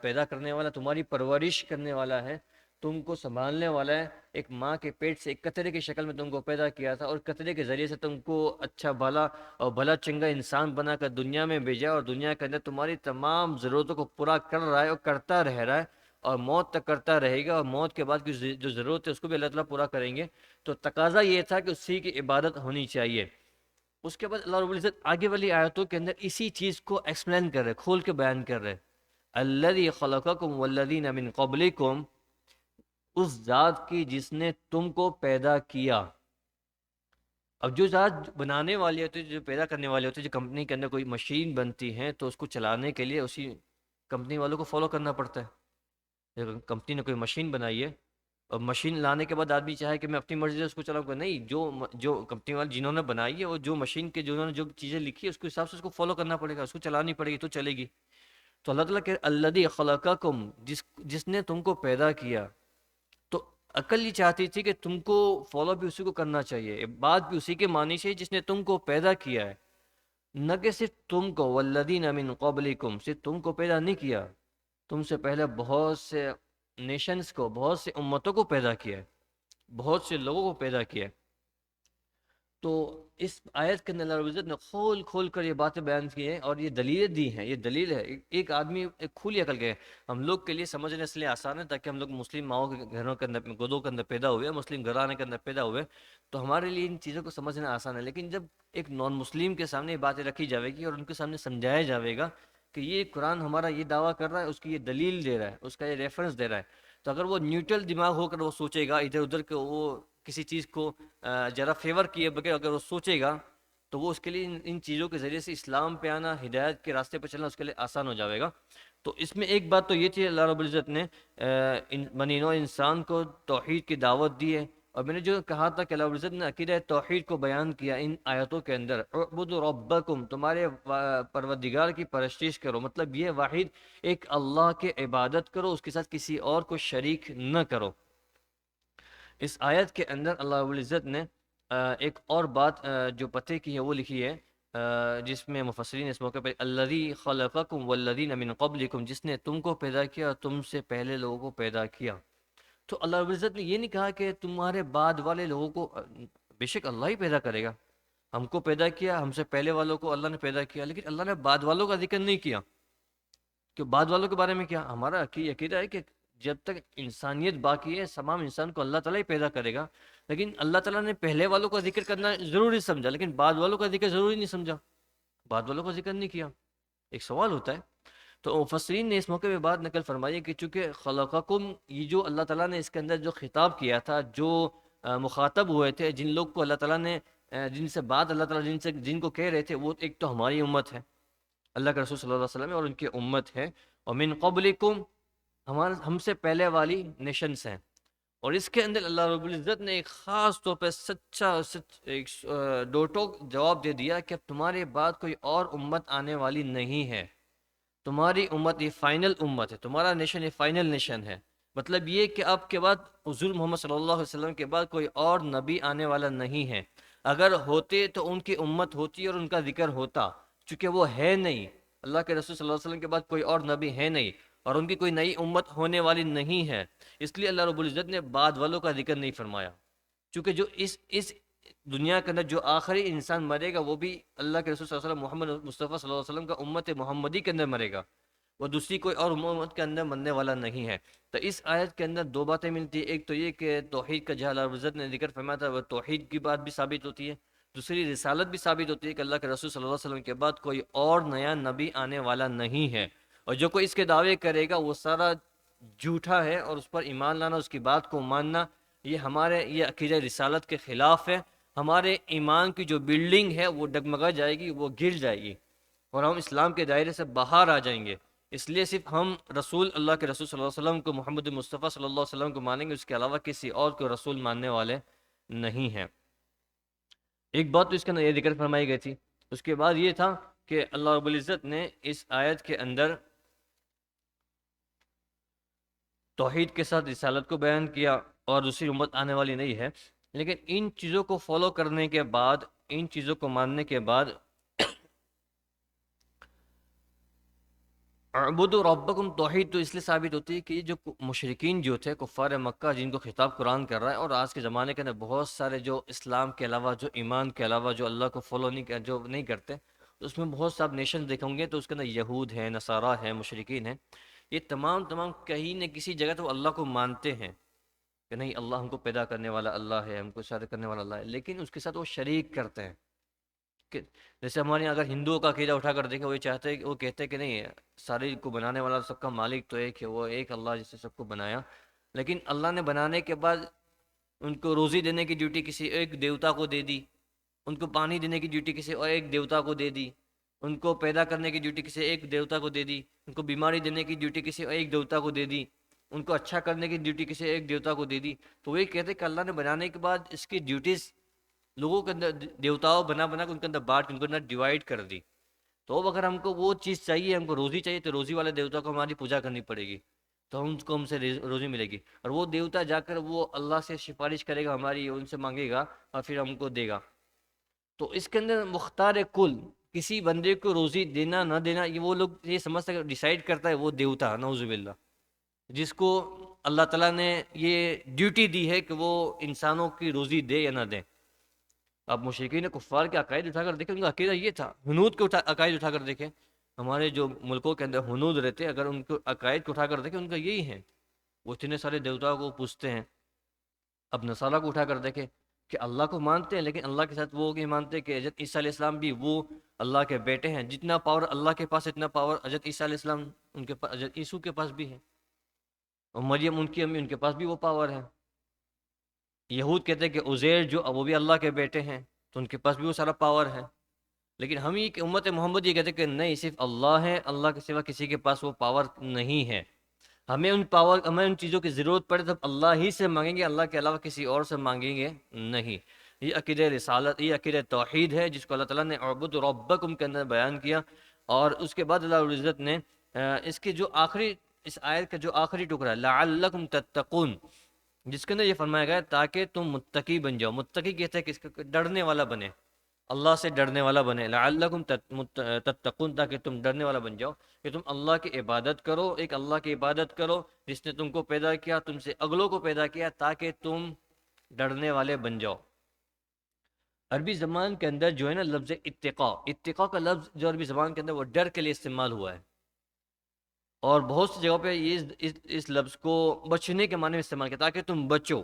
S1: پیدا کرنے والا، تمہاری پرورش کرنے والا ہے، تم کو سنبھالنے والا ہے، ایک ماں کے پیٹ سے ایک قطرے کی شکل میں تم کو پیدا کیا تھا، اور قطرے کے ذریعے سے تم کو اچھا بھلا اور بھلا چنگا انسان بنا کر دنیا میں بھیجا، اور دنیا کے اندر تمہاری تمام ضرورتوں کو پورا کر رہا ہے اور کرتا رہ رہا ہے، اور موت تک کرتا رہے گا، اور موت کے بعد کی جو ضرورت ہے اس کو بھی اللہ تعالیٰ پورا کریں گے۔ تو تقاضا یہ تھا کہ اسی کی عبادت ہونی چاہیے۔ اس کے بعد اللہ رب العزت آگے والی آیتوں کے اندر اسی چیز کو ایکسپلین کر رہے، کھول کے بیان کر رہے۔ الذی خلقکم والذین من قبلکم، اس ذات کی جس نے تم کو پیدا کیا۔ اب جو ذات بنانے والی ہوتی ہے، جو پیدا کرنے والی ہوتی ہے، جو کمپنی کے اندر کوئی مشین بنتی ہے تو اس کو چلانے کے لیے اسی کمپنی والوں کو فالو کرنا پڑتا ہے۔ کمپنی نے کوئی مشین بنائی ہے اور مشین لانے کے بعد آدمی چاہے کہ میں اپنی مرضی سے اس کو چلاؤں گا، نہیں، جو کمپنی والے جنہوں نے بنائی ہے، اور جو مشین کے جنہوں نے جو چیزیں لکھی ہے اس کے حساب سے اس کو فالو کرنا پڑے گا، اس کو چلانی پڑے گی تو چلے گی۔ تو اللہ تعالیٰ کہ الذی خلقکم، جس نے تم کو پیدا کیا، تو عقل یہ چاہتی تھی کہ تم کو فالو بھی اسی کو کرنا چاہیے، بات بھی اسی کے معنی سے جس نے تم کو پیدا کیا ہے، نہ کہ صرف تم کو، والذین من قبلکم، صرف تم کو پیدا نہیں کیا، تم سے پہلے بہت سے نیشنز کو، بہت سے امتوں کو پیدا کیا ہے، بہت سے لوگوں کو پیدا کیا ہے۔ تو اس آیت کے اندر اللہ رب العزت نے کھول کھول کر یہ باتیں بیان کی ہیں اور یہ دلیلیں دی ہیں، یہ دلیل ہے، ایک آدمی ایک کھلی عقل کے، ہم لوگ کے لیے سمجھنے اس لیے آسان ہے تاکہ ہم لوگ مسلم ماؤں کے گھروں کے اندر، گودوں کے اندر پیدا ہوئے، مسلم گھرانے کے اندر پیدا ہوئے، تو ہمارے لیے ان چیزوں کو سمجھنا آسان ہے۔ لیکن جب ایک نان مسلم کے سامنے یہ باتیں رکھی جاوے گی اور ان کے سامنے سمجھایا جاوے گا کہ یہ قرآن ہمارا یہ دعویٰ کر رہا ہے، اس کی یہ دلیل دے رہا ہے، اس کا یہ ریفرنس دے رہا ہے، تو اگر وہ نیوٹرل دماغ ہو کر وہ سوچے گا ادھر ادھر کہ وہ کسی چیز کو ذرا فیور کیے بغیر اگر وہ سوچے گا، تو وہ اس کے لیے ان چیزوں کے ذریعے سے اسلام پہ آنا، ہدایت کے راستے پہ چلنا اس کے لیے آسان ہو جائے گا۔ تو اس میں ایک بات تو یہ تھی، اللہ رب العزت نے بنی نوع انسان کو توحید کی دعوت دی ہے، اور میں نے جو کہا تھا کہ اللہ رب العزت نے عقیدہ توحید کو بیان کیا ان آیتوں کے اندر، اعبدوا ربکم، تمہارے پروردگار کی پرستش کرو، مطلب یہ واحد ایک اللہ کے عبادت کرو، اس کے ساتھ کسی اور کو شریک نہ کرو۔ اس آیت کے اندر اللہ رب العزت نے ایک اور بات جو پتے کی ہے وہ لکھی ہے، جس میں مفسرین اس موقع پہ الذی خلقکم والذین من قبلکم، جس نے تم کو پیدا کیا اور تم سے پہلے لوگوں کو پیدا کیا۔ تو اللہ رب العزت نے یہ نہیں کہا کہ تمہارے بعد والے لوگوں کو، بے شک اللہ ہی پیدا کرے گا، ہم کو پیدا کیا، ہم سے پہلے والوں کو اللہ نے پیدا کیا، لیکن اللہ نے بعد والوں کا ذکر نہیں کیا۔ کہ بعد والوں کے بارے میں کیا، ہمارا عقیدہ ہے کہ جب تک انسانیت باقی ہے تمام انسان کو اللہ تعالیٰ ہی پیدا کرے گا، لیکن اللہ تعالیٰ نے پہلے والوں کا ذکر کرنا ضروری سمجھا لیکن بعد والوں کا ذکر ضروری نہیں سمجھا، بعد والوں کا ذکر نہیں کیا۔ ایک سوال ہوتا ہے، تو مفسرین نے اس موقع پہ بات نقل فرمائی ہے کہ چونکہ خلقکم، یہ جو اللہ تعالیٰ نے اس کے اندر جو خطاب کیا تھا، جو مخاطب ہوئے تھے، جن لوگ کو اللہ تعالیٰ نے، جن سے بات اللہ تعالیٰ جن کو کہہ رہے تھے، وہ ایک تو ہماری امت ہے، اللہ کے رسول صلی اللہ علیہ وسلم اور ان کی امت ہے، اور من قبلکم، ہم سے پہلے والی نیشنز ہیں، اور اس کے اندر اللہ رب العزت نے ایک خاص طور پہ ایک دو ٹوک جواب دے دیا کہ اب تمہارے بعد کوئی اور امت آنے والی نہیں ہے، تمہاری امت یہ فائنل امت ہے، تمہارا نیشن یہ فائنل نیشن ہے۔ مطلب یہ کہ اب کے بعد حضور محمد صلی اللہ علیہ وسلم کے بعد کوئی اور نبی آنے والا نہیں ہے، اگر ہوتے تو ان کی امت ہوتی اور ان کا ذکر ہوتا، چونکہ وہ ہے نہیں، اللہ کے رسول صلی اللہ علیہ وسلم کے بعد کوئی اور نبی ہے نہیں اور ان کی کوئی نئی امت ہونے والی نہیں ہے، اس لیے اللہ رب العزت نے بعد والوں کا ذکر نہیں فرمایا، چونکہ جو اس دنیا کے اندر جو آخری انسان مرے گا وہ بھی اللہ کے رسول صلی اللہ علیہ وسلم محمد مصطفیٰ صلی اللہ علیہ وسلم کا امت محمدی کے اندر مرے گا، وہ دوسری کوئی اور امت کے اندر مرنے والا نہیں ہے۔ تو اس آیت کے اندر دو باتیں ملتی ہیں، ایک تو یہ کہ توحید کا جہاں اللہ رب العزت نے ذکر فرمایا تھا وہ توحید کی بات بھی ثابت ہوتی ہے، دوسری رسالت بھی ثابت ہوتی ہے کہ اللہ کے رسول صلی اللہ علیہ وسلم کے بعد کوئی اور نیا نبی آنے والا نہیں ہے، اور جو کوئی اس کے دعوے کرے گا وہ سارا جھوٹا ہے، اور اس پر ایمان لانا، اس کی بات کو ماننا، یہ عقیدہ رسالت کے خلاف ہے، ہمارے ایمان کی جو بلڈنگ ہے وہ ڈگمگا جائے گی، وہ گر جائے گی اور ہم اسلام کے دائرے سے باہر آ جائیں گے۔ اس لیے صرف ہم اللہ کے رسول صلی اللہ علیہ وسلم کو، محمد مصطفیٰ صلی اللہ علیہ وسلم کو مانیں گے، اس کے علاوہ کسی اور کو رسول ماننے والے نہیں ہیں۔ ایک بات تو اس کے اندر یہ ذکر فرمائی گئی تھی، اس کے بعد یہ تھا کہ اللہ رب العزت نے اس آیت کے اندر توحید کے ساتھ رسالت کو بیان کیا اور دوسری امت آنے والی نہیں ہے، لیکن ان چیزوں کو فالو کرنے کے بعد، ان چیزوں کو ماننے کے بعد اعبدوا ربکم توحید تو اس لیے ثابت ہوتی ہے کہ یہ جو مشرکین جو تھے کفار مکہ، جن کو خطاب قرآن کر رہا ہے، اور آج کے زمانے کے اندر بہت سارے جو اسلام کے علاوہ، جو ایمان کے علاوہ، جو اللہ کو فالو نہیں کرتے، اس میں بہت سارے نیشن دیکھیں گے تو اس کے اندر یہود ہیں، نصارہ ہیں، مشرکین ہیں، یہ تمام کہیں نہ کسی جگہ تو اللہ کو مانتے ہیں کہ نہیں، اللہ ہم کو پیدا کرنے والا اللہ ہے، ہم کو شادی کرنے والا اللہ ہے، لیکن اس کے ساتھ وہ شریک کرتے ہیں کہ جیسے ہمارے یہاں اگر ہندوؤں کا عقیدہ اٹھا کر دیکھیں، وہ یہ چاہتے ہیں، وہ کہتے ہیں کہ نہیں، سارے کو بنانے والا سب کا مالک تو ایک ہے، وہ ایک اللہ جس نے سب کو بنایا، لیکن اللہ نے بنانے کے بعد ان کو روزی دینے کی ڈیوٹی کسی ایک دیوتا کو دے دی، ان کو پانی دینے کی ڈیوٹی کسی اور ایک دیوتا کو دے دی، ان کو پیدا کرنے کی ڈیوٹی کسی ایک دیوتا کو دے دی، ان کو بیماری دینے کی ڈیوٹی کسی ایک دیوتا کو دے دی، ان کو اچھا کرنے کی ڈیوٹی کسی ایک دیوتا کو دے دی۔ تو وہ یہ کہتے ہیں کہ اللہ نے بنانے کے بعد اس کی ڈیوٹیز لوگوں کے اندر، دیوتاؤں بنا کے ان کے اندر بانٹ، ان کے اندر ڈیوائڈ کر دی۔ تو اب اگر ہم کو وہ چیز چاہیے، ہم کو روزی چاہیے، تو روزی والے دیوتا کو ہماری پوجا کرنی پڑے گی، تو ہم سے روزی ملے گی، اور وہ دیوتا جا کر وہ اللہ سے سفارش کرے گا ہماری، ان سے مانگے گا اور پھر ہم کو دے گا۔ تو اس کے اندر مختار کل، کسی بندے کو روزی دینا نہ دینا، یہ وہ لوگ یہ سمجھتے ہیں، ڈیسائیڈ کرتا ہے وہ دیوتا، نعوذ باللہ، جس کو اللہ تعالیٰ نے یہ ڈیوٹی دی ہے کہ وہ انسانوں کی روزی دے یا نہ دے۔ اب مشرکین کفار کے عقائد اٹھا کر دیکھیں، ان کا عقیدہ یہ تھا، ہنود کے عقائد اٹھا کر دیکھیں، ہمارے جو ملکوں کے اندر ہنود رہتے، اگر ان کو عقائد کو اٹھا کر دیکھیں، ان کا یہی ہے، وہ اتنے سارے دیوتاؤں کو پوجتے ہیں۔ اب نصارہ کو اٹھا کر دیکھیں کہ اللہ کو مانتے ہیں، لیکن اللہ کے ساتھ وہ نہیں مانتے کہ حضرت عیسیٰ علیہ السلام بھی وہ اللہ کے بیٹے ہیں، جتنا پاور اللہ کے پاس اتنا پاور حضرت عیسیٰ علیہ السلام ان کے پاس، حضرت عیسیٰ کے پاس بھی ہے، اور مریم ان کی امی، ان کے پاس بھی وہ پاور ہے۔ یہود کہتے ہیں کہ عزیر جو وہ بھی اللہ کے بیٹے ہیں، تو ان کے پاس بھی وہ سارا پاور ہے، لیکن ہم یہ کہ امت محمد یہ کہتے ہیں کہ نہیں، صرف اللہ ہے، اللہ کے سوا کسی کے پاس وہ پاور نہیں ہے، ہمیں ان چیزوں کی ضرورت پڑے تو اللہ ہی سے مانگیں گے، اللہ کے علاوہ کسی اور سے مانگیں گے نہیں۔ یہ عقیدہ رسالت، یہ عقیدہ توحید ہے، جس کو اللہ تعالیٰ نے اعبد ربکم کے اندر بیان کیا، اور اس کے بعد اللہ رب العزت نے اس کی جو آخری، اس آیت کا جو آخری ٹکڑا ہے، لعلکم تتقون، جس کے اندر یہ فرمایا گیا تاکہ تم متقی بن جاؤ۔ متقی کہتے ہیں کہ اس کا ڈرنے والا بنے، اللہ سے ڈرنے والا بنے، لعلکم تتقون، تاکہ تم ڈرنے والا بن جاؤ، کہ تم اللہ کی عبادت کرو، ایک اللہ کی عبادت کرو جس نے تم کو پیدا کیا، تم سے اگلوں کو پیدا کیا، تاکہ تم ڈرنے والے بن جاؤ۔ عربی زبان کے اندر جو ہے نا لفظ اتقا کا لفظ جو عربی زبان کے اندر وہ ڈر کے لیے استعمال ہوا ہے، اور بہت سی جگہوں پہ اس لفظ کو بچنے کے معنی میں استعمال کیا، تاکہ تم بچو،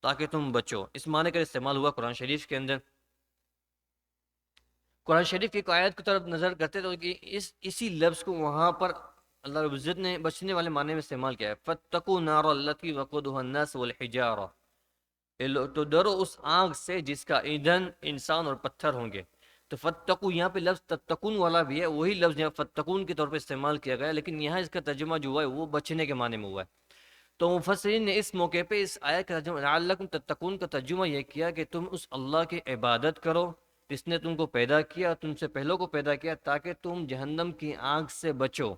S1: تاکہ تم بچو، اس معنی کا استعمال ہوا قرآن شریف کے اندر۔ قرآن شریف کی آیت کی طرف نظر کرتے تو کہ اسی لفظ کو وہاں پر اللہ رب العزت نے بچنے والے معنی میں استعمال کیا ہے، فَاتَّقُوا نَارَ الَّتِي وَقُودُهَا النَّاسُ وَالْحِجَارَةُ، تو ڈرو اس آگ سے جس کا ایندھن انسان اور پتھر ہوں گے۔ تو فتقو یہاں پہ لفظ تتقون والا بھی ہے، وہی لفظ یہاں فتقون کے طور پہ استعمال کیا گیا ہے، لیکن یہاں اس کا ترجمہ جو ہوا ہے وہ بچنے کے معنی میں ہوا ہے۔ تو مفسرین نے اس موقع پہ اس آیت کا ترجمہ لعلکم تتقون کا ترجمہ یہ کیا کہ تم اس اللہ کی عبادت کرو جس نے تم کو پیدا کیا، تم سے پہلوں کو پیدا کیا، تاکہ تم جہنم کی آگ سے بچو،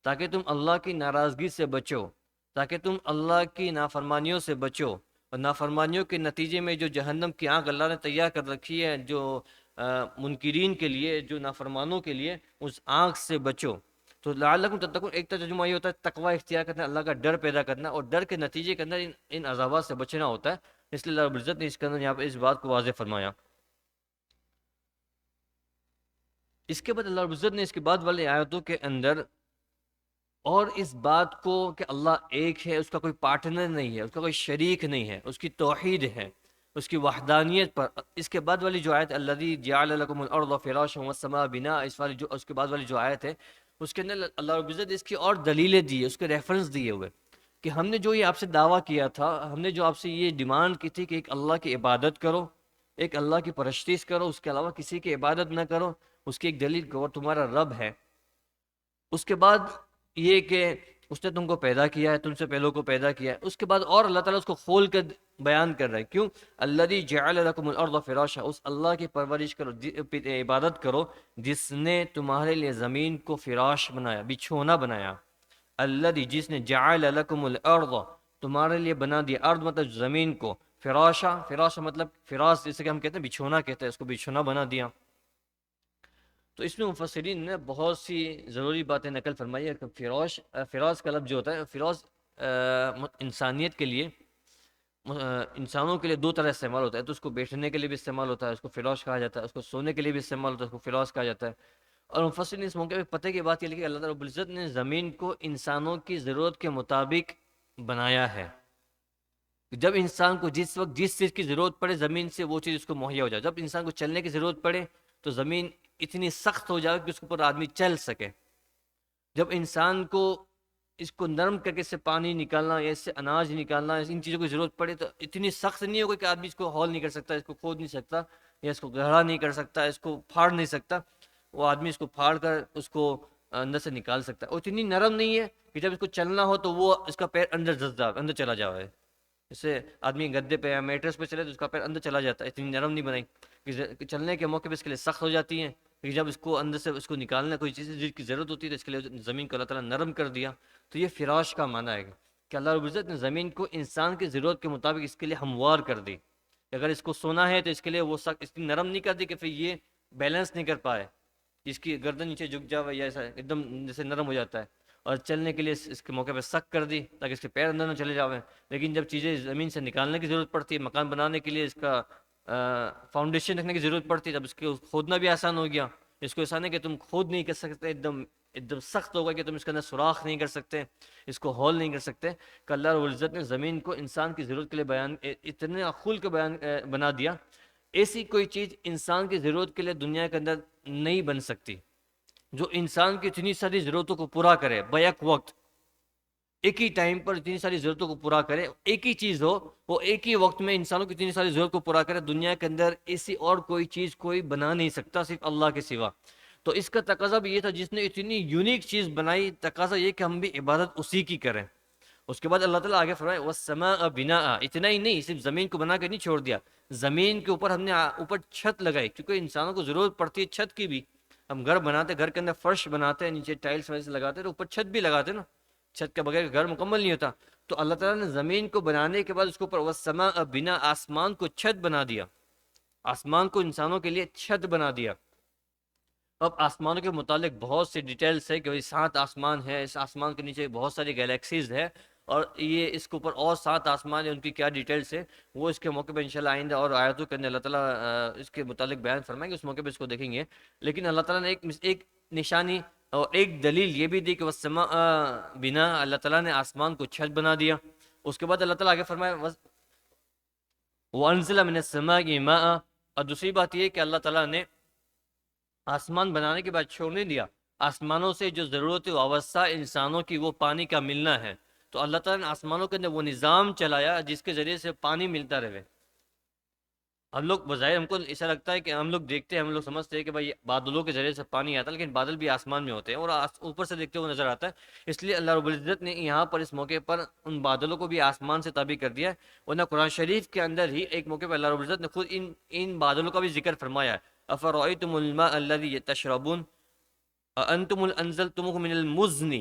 S1: تاکہ تم اللہ کی ناراضگی سے بچو، تاکہ تم اللہ کی نافرمانیوں سے بچو، اور نافرمانیوں کے نتیجے میں جو جہنم کی آگ اللہ نے تیار کر رکھی ہے جو منکرین کے لیے، جو نافرمانوں کے لیے، اس آگ سے بچو۔ تو لعلکم تتقون ایک ترجمہ یہ ہوتا ہے تقوی اختیار کرنا، اللہ کا ڈر پیدا کرنا، اور ڈر کے نتیجے کے اندر ان عذابات سے بچنا ہوتا ہے۔ اس لیے اللہ رب العزت نے اس کے اندر یہاں پہ اس بات کو واضح فرمایا۔ اس کے بعد اللہ رب العزت نے اس کے بعد والی آیتوں کے اندر اور اس بات کو کہ اللہ ایک ہے، اس کا کوئی پارٹنر نہیں ہے، اس کا کوئی شریک نہیں ہے، اس کی توحید ہے، اس کی وحدانیت پر، اس کے بعد والی جو آیت الذی جعل لکم الارض فراشا والسماء بناء، اس کے بعد والی جو آیت ہے اس کے اندر اللہ رب العزت اس کی اور دلیلیں دی، اس کے ریفرنس دیے ہوئے کہ ہم نے جو یہ آپ سے دعویٰ کیا تھا، ہم نے جو آپ سے یہ ڈیمانڈ کی تھی کہ ایک اللہ کی عبادت کرو، ایک اللہ کی پرستش کرو، اس کے علاوہ کسی کی عبادت نہ کرو، اس کی ایک دلیل کہ وہ تمہارا رب ہے۔ اس کے بعد یہ کہ اس نے تم کو پیدا کیا ہے، تم سے پہلوں کو پیدا کیا ہے۔ اس کے بعد اور اللہ تعالیٰ اس کو کھول کر بیان کر رہا ہے، کیوں؟ الذی جعل لکم الارض فراشا، اس اللہ کی پرورش کرو، عبادت کرو جس نے تمہارے لیے زمین کو فراش بنایا، بچھونا بنایا۔ الذی، جس نے جعل لکم الارض، تمہارے لیے بنا دیا، ارض مطلب زمین کو، فراشا، فراشا مطلب فراش جسے کہ ہم کہتے ہیں بچھونا کہتے ہیں، اس کو بچھونا بنا دیا۔ تو اس میں مفسرین نے بہت سی ضروری باتیں نقل فرمائی ہے کہ فراش کا لفظ جو ہوتا ہے، فراش انسانیت کے لیے، انسانوں کے لیے دو طرح استعمال ہوتا ہے، تو اس کو بیٹھنے کے لیے بھی استعمال ہوتا ہے، اس کو فراش کہا جاتا ہے، اس کو سونے کے لیے بھی استعمال ہوتا ہے، اس کو فراش کہا جاتا ہے۔ اور مفسرین نے اس موقع پہ پتہ کی بات یہ لکھی کہ اللہ رب العزت نے زمین کو انسانوں کی ضرورت کے مطابق بنایا ہے۔ جب انسان کو جس وقت جس چیز کی ضرورت پڑے زمین سے، وہ چیز اس کو مہیا ہو جائے۔ جب انسان کو چلنے کی ضرورت پڑے تو زمین اتنی سخت ہو جائے کہ اس کے اوپر آدمی چل سکے۔ جب انسان کو اس کو نرم کر کے اس سے پانی نکالنا یا اس سے اناج نکالنا، ان چیزوں کی ضرورت پڑے تو اتنی سخت نہیں ہوگی کہ آدمی اس کو ہول نہیں کر سکتا، اس کو کھود نہیں سکتا، یا اس کو گہرا نہیں کر سکتا، اس کو پھاڑ نہیں سکتا۔ وہ آدمی اس کو پھاڑ کر اس کو اندر سے نکال سکتا ہے۔ اور اتنی نرم نہیں ہے کہ جب اس کو چلنا ہو تو وہ اس کا پیر اندر چلا جائے۔ جیسے آدمی گدے پہ یا میٹرس پہ چلے تو اس کا پیر اندر چلا جاتا ہے، اتنی نرم نہیں بنائی کہ چلنے کے موقع پہ اس کے لیے سخت ہو جاتی ہیں، کہ جب اس کو اندر سے اس کو نکالنا کوئی چیز جس کی ضرورت ہوتی ہے تو اس کے لیے زمین کو اللہ تعالیٰ نے نرم کر دیا۔ تو یہ فراش کا معنی ہے کہ اللہ رب العزت نے زمین کو انسان کی ضرورت کے مطابق اس کے لیے ہموار کر دی۔ اگر اس کو سونا ہے تو اس کے لیے وہ سخت اتنی نرم نہیں کر دی کہ پھر یہ بیلنس نہیں کر پائے، اس کی گردن نیچے جھک جاوے یا ایسا ایک دم جیسے نرم ہو جاتا ہے، اور چلنے کے لیے اس کے موقع پہ سخت کر دی تاکہ اس کے پیر اندر نہ چلے جاویں۔ لیکن جب چیزیں زمین سے نکالنے کی ضرورت پڑتی ہے، مکان بنانے کے لیے اس کا فاؤنڈیشن رکھنے کی ضرورت پڑتی ہے، جب اس کو کھودنا بھی آسان ہو گیا۔ اس کو آسان ہے کہ تم کھود نہیں کر سکتے، ایک دم سخت ہوگا کہ تم اس کے اندر سوراخ نہیں کر سکتے، اس کو ہول نہیں کر سکتے، کہ اللہ رب العزت نے زمین کو انسان کی ضرورت کے لیے اتنے کھل کے بنا دیا۔ ایسی کوئی چیز انسان کی ضرورت کے لیے دنیا کے اندر نہیں بن سکتی جو انسان کی اتنی ساری ضرورتوں کو پورا کرے بیک وقت، ایک ہی ٹائم پر اتنی ساری ضرورتوں کو پورا کرے، ایک ہی چیز ہو وہ ایک ہی وقت میں انسانوں کی اتنی ساری ضرورت کو پورا کرے۔ دنیا کے اندر ایسی اور کوئی چیز کوئی بنا نہیں سکتا صرف اللہ کے سوا۔ تو اس کا تقاضا بھی یہ تھا، جس نے اتنی یونیک چیز بنائی، تقاضا یہ کہ ہم بھی عبادت اسی کی کریں۔ اس کے بعد اللہ تعالیٰ آگے فرمائے وَالسَّمَاءَ بِنَاءً، اتنا ہی نہیں، صرف زمین کو بنا کے نہیں چھوڑ دیا، زمین کے اوپر ہم نے اوپر چھت لگائی، کیونکہ انسانوں کو ضرورت پڑتی ہے چھت کی بھی۔ ہم گھر بناتے، گھر کے اندر فرش بناتے ہیں، نیچے ٹائلس ویسے لگاتے ہیں تو اوپر چھت بھی لگاتے نا، چھت کے بغیر گھر مکمل نہیں ہوتا۔ تو اللہ تعالیٰ نے زمین کو بنانے کے بعد اس کے اوپر وَالسَّمَاءَ بِنَاءً، آسمان کو چھت بنا دیا، آسمان کو انسانوں کے لیے چھت بنا دیا۔ اب آسمانوں کے متعلق بہت سی ڈیٹیلز ہے کہ 7 آسمان ہے، اس آسمان کے نیچے بہت ساری گیلیکسیز ہے، اور یہ اس کے اوپر اور 7 آسمان ہیں، ان کی کیا ڈیٹیلز ہے وہ اس کے موقع پہ انشاءاللہ آئندہ اور آیاتوں کے اندر اللہ تعالیٰ اس کے متعلق بیان فرمائیں گے، اس موقع پہ اس کو دیکھیں گے۔ لیکن اللہ تعالیٰ نے ایک نشانی اور ایک دلیل یہ بھی دی کہ وَالسَّمَاءَ بِنَاءً، اللہ تعالیٰ نے آسمان کو چھت بنا دیا۔ اس کے بعد اللہ تعالیٰ آگے فرمایا وَأَنزَلَ مِنَ السَّمَاءِ مَاءً، اور دوسری بات یہ کہ اللہ تعالیٰ نے آسمان بنانے کے بعد چھوڑ نہیں دیا، آسمانوں سے جو ضرورت وابستہ انسانوں کی وہ پانی کا ملنا ہے، تو اللہ تعالیٰ نے آسمانوں کے اندر وہ نظام چلایا جس کے ذریعے سے پانی ملتا رہے۔ ہم لوگ بظاہر ہم کو ایسا لگتا ہے کہ ہم لوگ دیکھتے ہیں، ہم لوگ سمجھتے ہیں کہ بھائی بادلوں کے ذریعے سے پانی آتا ہے، لیکن بادل بھی آسمان میں ہوتے ہیں اور اوپر سے دیکھتے ہوئے نظر آتا ہے، اس لیے اللہ رب العزت نے یہاں پر اس موقع پر ان بادلوں کو بھی آسمان سے تابع کر دیا ہے، ورنہ قرآن شریف کے اندر ہی ایک موقع پر اللہ رب العزت نے خود ان بادلوں کا بھی ذکر فرمایا ہے، افرأیتم الماء الذی تشربون اانتم انزلتموه من المزن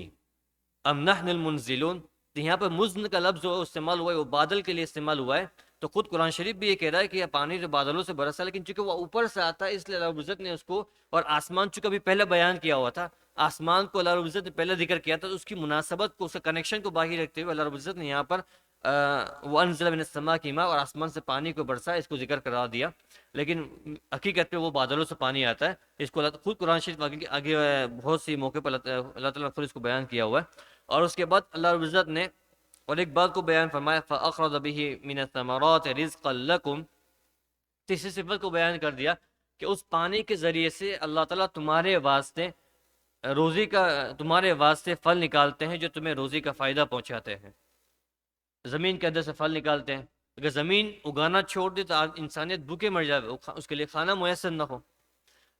S1: ام نحن المنزلون. تو یہاں پہ مزن کا لفظ جو استعمال ہوا ہے وہ بادل کے لیے استعمال ہوا ہے، تو خود قرآن شریف بھی یہ کہہ رہا ہے کہ یہ پانی جو بادلوں سے برسا، لیکن چونکہ وہ اوپر سے آتا ہے اس لیے اللہ رب العزت نے اس کو، اور آسمان چونکہ ابھی پہلے بیان کیا ہوا تھا، آسمان کو اللہ رب العزت نے پہلے ذکر کیا تھا، تو اس کی مناسبت کو، اس کے کنیکشن کو باقی رکھتے ہوئے اللہ رب العزت نے یہاں پر وَأَنزَلَ مِنَ السَّمَاءِ مَاءً، اور آسمان سے پانی کو برسا، اس کو ذکر کرا دیا، لیکن حقیقت پہ وہ بادلوں سے پانی آتا ہے. اس کو خود قرآن شریف آگے بہت سی موقع پر اللہ تعالیٰ نے خود اس کو بیان کیا ہوا ہے. اور اس کے بعد اللہ رب العزت نے اور ایک بات کو بیان فرمایا فَأَخْرَجَ بِهِ مِنَ الثَّمَرَاتِ رِزْقًا لَكُمْ. تیسری صفت کو بیان کر دیا کہ اس پانی کے ذریعے سے اللہ تعالیٰ تمہارے واسطے روزی کا، تمہارے واسطے پھل نکالتے ہیں جو تمہیں روزی کا فائدہ پہنچاتے ہیں. زمین کے اندر سے پھل نکالتے ہیں، اگر زمین اگانا چھوڑ دے تو انسانیت بھوکے مر جائے، اس کے لیے کھانا میسر نہ ہو.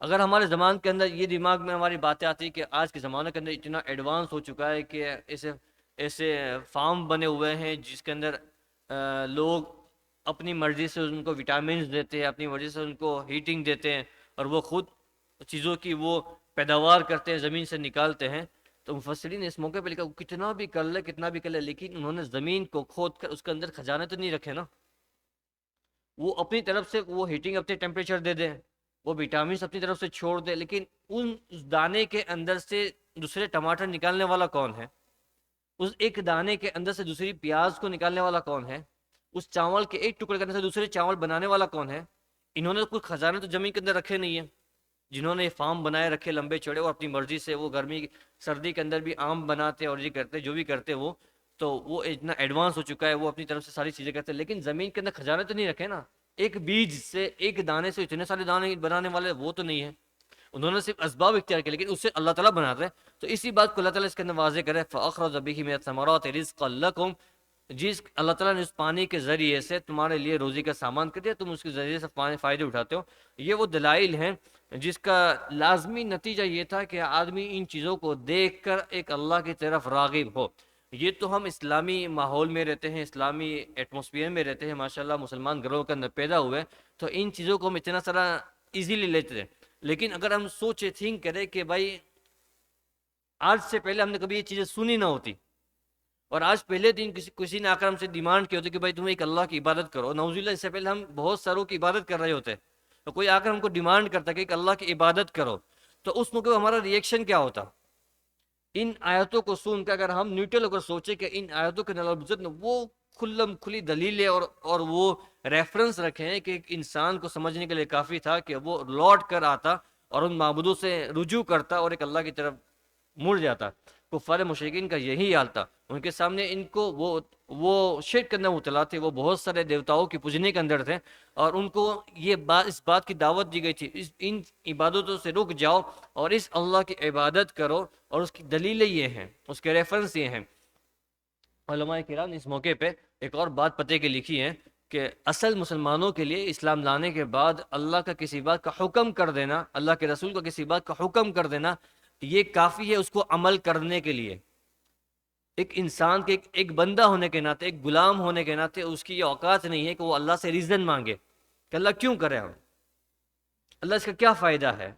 S1: اگر ہمارے زمان کے اندر یہ دماغ میں ہماری باتیں آتی کہ آج کے زمانے کے اندر اتنا ایڈوانس ہو چکا ہے کہ ایسے ایسے فارم بنے ہوئے ہیں جس کے اندر لوگ اپنی مرضی سے ان کو وٹامنز دیتے ہیں، اپنی مرضی سے ان کو ہیٹنگ دیتے ہیں، اور وہ خود چیزوں کی وہ پیداوار کرتے ہیں، زمین سے نکالتے ہیں. تو مفسرین نے اس موقع پہ لکھا کتنا بھی کر لے کتنا بھی کر لے، لیکن انہوں نے زمین کو کھود کر اس کے اندر خزانے تو نہیں رکھے نا. وہ اپنی طرف سے وہ ہیٹنگ اپنے ٹیمپریچر دے دیں، وہ وٹامنس اپنی طرف سے چھوڑ دے، لیکن ان دانے کے اندر سے دوسرے ٹماٹر نکالنے والا کون ہے؟ اس ایک دانے کے اندر سے دوسری پیاز کو نکالنے والا کون ہے؟ اس چاول کے ایک ٹکڑے کے اندر سے دوسرے چاول بنانے والا کون ہے؟ انہوں نے کوئی خزانے تو زمین کے اندر رکھے نہیں ہیں. جنہوں نے فارم بنائے رکھے لمبے چوڑے، اور اپنی مرضی سے وہ گرمی سردی کے اندر بھی آم بناتے اور یہ کرتے جو بھی کرتے وہ، تو وہ اتنا ایڈوانس ہو چکا ہے، وہ اپنی طرف سے ساری چیزیں کرتے ہیں، لیکن زمین کے اندر خزانے تو نہیں رکھے نا. ایک بیج سے، ایک دانے سے اتنے سارے دانے بنانے والے وہ تو نہیں ہے. انہوں نے صرف اسباب اختیار کیے، لیکن اس سے اللہ تعالیٰ بناتے ہیں. تو اسی بات کو اللہ تعالیٰ اس کے اندر واضح کرے فَأَخْرَجَ بِهِ مِنَ الثَّمَرَاتِ رِزْقًا لَكُمْ. جس اللہ تعالیٰ نے اس پانی کے ذریعے سے تمہارے لیے روزی کا سامان کر دیا، تم اس کے ذریعے سے فائدے اٹھاتے ہو. یہ وہ دلائل ہیں جس کا لازمی نتیجہ یہ تھا کہ آدمی ان چیزوں کو دیکھ کر ایک اللہ کی طرف راغب ہو. یہ تو ہم اسلامی ماحول میں رہتے ہیں، اسلامی ایٹماسفیئر میں رہتے ہیں، ماشاءاللہ مسلمان گھروں کے اندر پیدا ہوئے، تو ان چیزوں کو ہم اتنا سارا ایزیلی لیتے ہیں. لیکن اگر ہم سوچے تھنک کریں کہ بھائی آج سے پہلے ہم نے کبھی یہ چیزیں سنی نہ ہوتی، اور آج پہلے دن کسی نے آ کر ہم سے ڈیمانڈ کی ہوتی کہ بھائی تم ایک اللہ کی عبادت کرو، نعوذ باللہ اس سے پہلے ہم بہت ساروں کی عبادت کر رہے ہوتے، تو کوئی آ کر ہم کو ڈیمانڈ کرتا کہ ایک اللہ کی عبادت کرو، تو اس موقع ہمارا ریئیکشن کیا ہوتا؟ ان آیتوں کو سن کر اگر ہم نیوٹرل ہو کر سوچے کہ ان آیتوں کے نظر وہ کھلی دلیلیں اور وہ ریفرنس رکھے ہیں کہ ایک انسان کو سمجھنے کے لیے کافی تھا کہ وہ لوٹ کر آتا اور ان معبودوں سے رجوع کرتا اور ایک اللہ کی طرف مڑ جاتا. کفار مشرکین کا یہی حال تھا، ان کے سامنے ان کو وہ شرک کرنا مبتلا تھے، وہ بہت سارے دیوتاؤں کی پوجنے کے اندر تھے، اور ان کو یہ اس بات کی دعوت دی گئی تھی ان عبادتوں سے رک جاؤ اور اس اللہ کی عبادت کرو، اور اس کی دلیلیں یہ ہیں، اس کے ریفرنس یہ ہیں. علماء کرام نے اس موقع پہ ایک اور بات پتے کے لکھی ہے کہ اصل مسلمانوں کے لیے اسلام لانے کے بعد اللہ کا کسی بات کا حکم کر دینا، اللہ کے رسول کا کسی بات کا حکم کر دینا، یہ کافی ہے اس کو عمل کرنے کے لیے. ایک انسان کے ایک بندہ ہونے کے ناطے، ایک غلام ہونے کے ناطے اس کی یہ اوقات نہیں ہے کہ وہ اللہ سے ریزن مانگے کہ اللہ کیوں کرے ہم، اللہ اس کا کیا فائدہ ہے،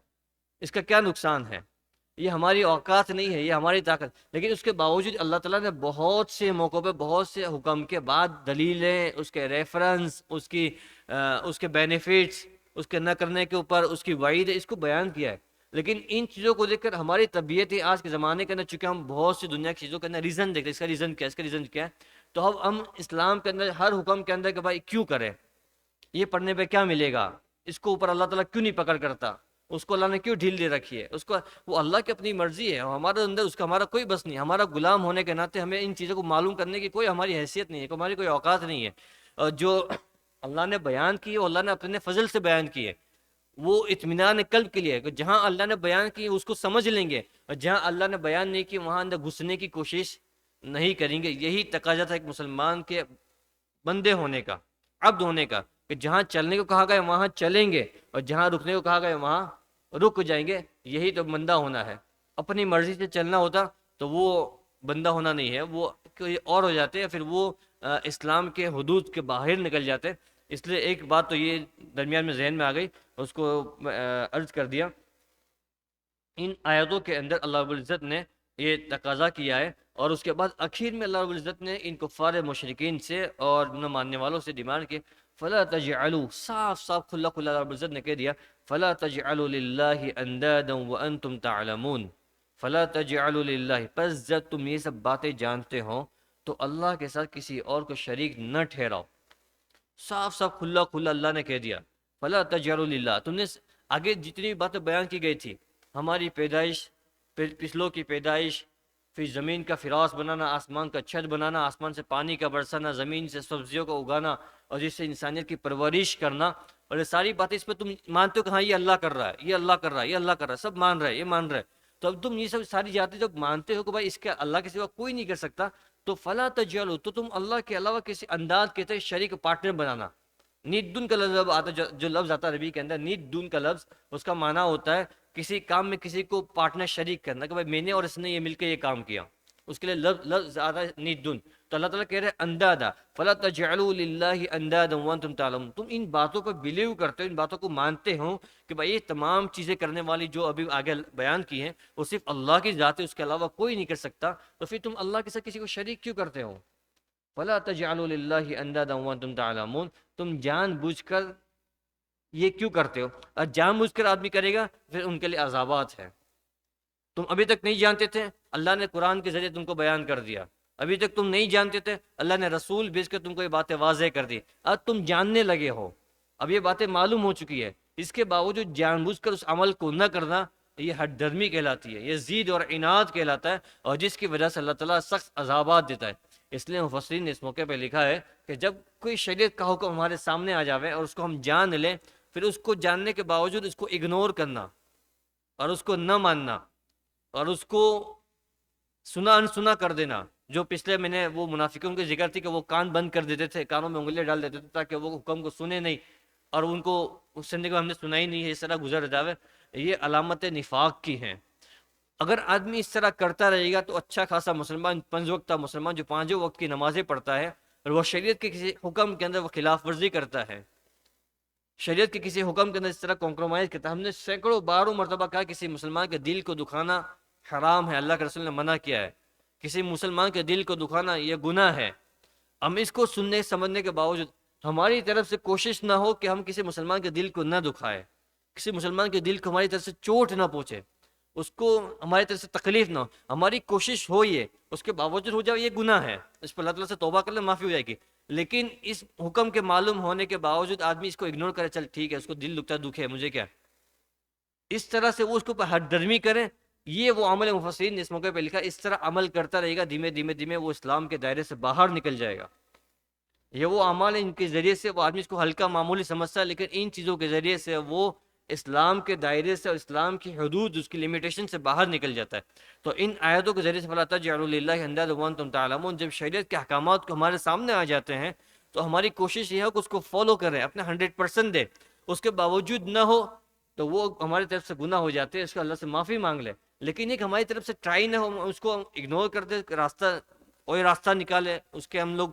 S1: اس کا کیا نقصان ہے. یہ ہماری اوقات نہیں ہے، یہ ہماری طاقت. لیکن اس کے باوجود اللہ تعالیٰ نے بہت سے موقعوں پہ بہت سے حکم کے بعد دلیلیں، اس کے ریفرنس، اس کے بینیفٹس، اس کے نہ کرنے کے اوپر اس کی وعید، اس کو بیان کیا ہے. لیکن ان چیزوں کو دیکھ کر ہماری طبیعت آج کے زمانے کے اندر، چونکہ ہم بہت سی دنیا کی چیزوں کے اندر ریزن دیکھتے ہیں، اس کا ریزن کیا ہے، اس کا ریزن کیا ہے، تو اب ہم اسلام کے اندر ہر حکم کے اندر کہ بھائی کیوں کریں، یہ پڑھنے پہ کیا ملے گا، اس کو اوپر اللہ تعالیٰ کیوں نہیں پکڑ کرتا، اس کو اللہ نے کیوں ڈھیل دے رکھی ہے، اس کو وہ اللہ کی اپنی مرضی ہے، ہمارے اندر اس کا ہمارا کوئی بس نہیں. ہمارا غلام ہونے کے ناطے ہمیں ان چیزوں کو معلوم کرنے کی کوئی ہماری حیثیت نہیں ہے، ہماری کوئی اوقات نہیں ہے. اور جو اللہ نے بیان کی ہے، اللہ نے اپنے فضل سے بیان کی ہے، وہ اطمینان قلب کے لیے ہے کہ جہاں اللہ نے بیان کی اس کو سمجھ لیں گے، اور جہاں اللہ نے بیان نہیں کی وہاں اندر گھسنے کی کوشش نہیں کریں گے. یہی تقاضا تھا ایک مسلمان کے بندے ہونے کا، عبد ہونے کا. کہ جہاں چلنے کو کہا گیا وہاں چلیں گے، اور جہاں رکنے کو کہا گیا وہاں رک جائیں گے. یہی تو بندہ ہونا ہے. اپنی مرضی سے چلنا ہوتا تو وہ بندہ ہونا نہیں ہے، وہ کوئی اور ہو جاتے، پھر وہ اسلام کے حدود کے باہر نکل جاتے. اس لیے ایک بات تو یہ درمیان میں ذہن میں آ گئی، اس کو عرض کر دیا. ان آیتوں کے اندر اللہ رب العزت نے یہ تقاضا کیا ہے، اور اس کے بعد اخیر میں اللہ رب العزت نے ان کفار مشرکین سے اور نہ ماننے والوں سے ڈیمانڈ کی، فلا تجعلوا، صاف صاف کھلا کھلا اللہ رب العزت نے کہہ دیا، فلا تجعلوا للہ اندادا وانتم تعلمون. فلا تجعلوا للہ، پس جب تم یہ سب باتیں جانتے ہو تو اللہ کے ساتھ کسی اور کو شریک نہ ٹھہراؤ. صاف صاف کھلا کھلا اللہ نے کہہ دیا فلا تجعلوا للہ. تم نے آگے جتنی بھی باتیں بیان کی گئی تھی، ہماری پیدائش، پچھلوں کی پیدائش، پھر زمین کا فراش بنانا، آسمان کا چھت بنانا، آسمان سے پانی کا برسانا، زمین سے سبزیوں کو اگانا، اور جس سے انسانیت کی پرورش کرنا، اور یہ ساری باتیں اس پہ تم مانتے ہو کہ ہاں یہ اللہ کر رہا ہے، یہ اللہ کر رہا ہے، یہ اللہ کر رہا ہے، سب مان رہے ہیں، یہ مان رہے ہیں. تو اب تم یہ سب ساری باتیں جب مانتے ہو کہ بھائی اس کے اللہ کے سوا کوئی نہیں کر سکتا، تو فلا تجعلوا، تو تم اللہ کے علاوہ کسی انداز کے تحت شریک پارٹنر بنانا. نیدن کا لفظ آتا، جو لفظ آتا ہے عربی کے اندر، نیدن کا لفظ، اس کا معنی ہوتا ہے کسی کام میں کسی کو پارٹنر شریک کرنا، کہ بھائی میں نے اور اس نے یہ مل کے یہ کام کیا، اس کے لیے لفظ آتا ہے نیدن. تو اللہ تعالیٰ کہہ رہے ہیں اندادا، فلا تجعلوا للہ اندادا وانتم تعلمون. تم ان باتوں پر بلیو کرتے ہو، ان باتوں کو مانتے ہو کہ بھائی یہ تمام چیزیں کرنے والی جو ابھی آگے بیان کی ہیں وہ صرف اللہ کی ذات ہے، اس کے علاوہ کوئی نہیں کر سکتا. تو پھر تم اللہ کے ساتھ کسی کو شریک کیوں کرتے ہو؟ فلا تجعلوا للہ اندادا وانتم تعلمون. تم جان بوجھ کر یہ کیوں کرتے ہو؟ اور جان بوجھ کر آدمی کرے گا پھر ان کے لیے عذابات ہیں. تم ابھی تک نہیں جانتے تھے، اللہ نے قرآن کے ذریعے تم کو بیان کر دیا. ابھی تک تم نہیں جانتے تھے، اللہ نے رسول بھیج کر تم کو یہ باتیں واضح کر دی. اب تم جاننے لگے ہو، اب یہ باتیں معلوم ہو چکی ہے، اس کے باوجود جان بوجھ کر اس عمل کو نہ کرنا، یہ ہٹ درمی کہلاتی ہے، یہ ضد اور عناد کہلاتا ہے، اور جس کی وجہ سے اللہ تعالیٰ سخت عذابات دیتا ہے. اس لیے مفسرین نے اس موقع پہ لکھا ہے کہ جب کوئی شریعت کا حکم ہمارے سامنے آ جاوے اور اس کو ہم جان لیں، پھر اس کو جاننے کے باوجود اس کو اگنور کرنا اور اس کو نہ ماننا اور اس کو سنا انسنا کر دینا، جو پچھلے میں نے وہ منافقوں کی ذکر تھی کہ وہ کان بند کر دیتے تھے، کانوں میں انگلیاں ڈال دیتے تھے تاکہ وہ حکم کو سنے نہیں، اور ان کو اس زندگی میں ہم نے سنا ہی نہیں ہے، اس طرح گزر جاوے. یہ علامت نفاق کی ہیں. اگر آدمی اس طرح کرتا رہے گا تو اچھا خاصا مسلمان، 5 وقتہ مسلمان جو 5 وقت کی نمازیں پڑھتا ہے، اور وہ شریعت کے کسی حکم کے اندر وہ خلاف ورزی کرتا ہے، شریعت کے کسی حکم کے اندر اس طرح کمپرومائز کرتا ہے. ہم نے سینکڑوں باروں مرتبہ کہا کسی مسلمان کے دل کو دکھانا حرام ہے، اللہ کے رسول نے منع کیا ہے. کسی مسلمان کے دل کو دکھانا یہ گناہ ہے. ہم اس کو سننے سمجھنے کے باوجود ہماری طرف سے کوشش نہ ہو کہ ہم کسی مسلمان کے دل کو نہ دکھائے، کسی مسلمان کے دل کو ہماری طرف سے چوٹ نہ پہنچے، اس کو ہماری طرف سے تکلیف نہ ہو. ہماری کوشش ہو یہ، اس کے باوجود ہو جائے یہ گناہ ہے، اس پر اللہ تعالیٰ سے توبہ کر لے معافی ہو جائے گی. لیکن اس حکم کے معلوم ہونے کے باوجود آدمی اس کو اگنور کرے، چل ٹھیک ہے اس کو دل دکھتا دکھ ہے مجھے کیا، اس طرح سے وہ اس کو ہٹ درمی کرے. یہ وہ عمل مفسرین نے اس موقع پہ لکھا، اس طرح عمل کرتا رہے گا دھیمے دھیمے دھیمے وہ اسلام کے دائرے سے باہر نکل جائے گا. یہ وہ اعمال ہیں ان کے ذریعے سے وہ آدمی اس کو ہلکا معمولی سمجھتا ہے، لیکن ان چیزوں کے ذریعے سے وہ اسلام کے دائرے سے اور اسلام کی حدود، اس کی لمیٹیشن سے باہر نکل جاتا ہے. تو ان آیتوں کے ذریعے سے فلا تجعلوا للہ اندادا وانتم تعلمون، جب شریعت کے احکامات کو ہمارے سامنے آ جاتے ہیں تو ہماری کوشش یہ ہے کہ اس کو فالو کریں، اپنا 100% دیں. اس کے باوجود نہ ہو تو وہ ہماری طرف سے گناہ ہو جاتے ہیں، اس کو اللہ سے معافی مانگ لیں. لیکن ایک ہماری طرف سے ٹرائی نہ ہو، اس کو اگنور کر دے، راستہ کوئی راستہ نکالے، اس کے ہم لوگ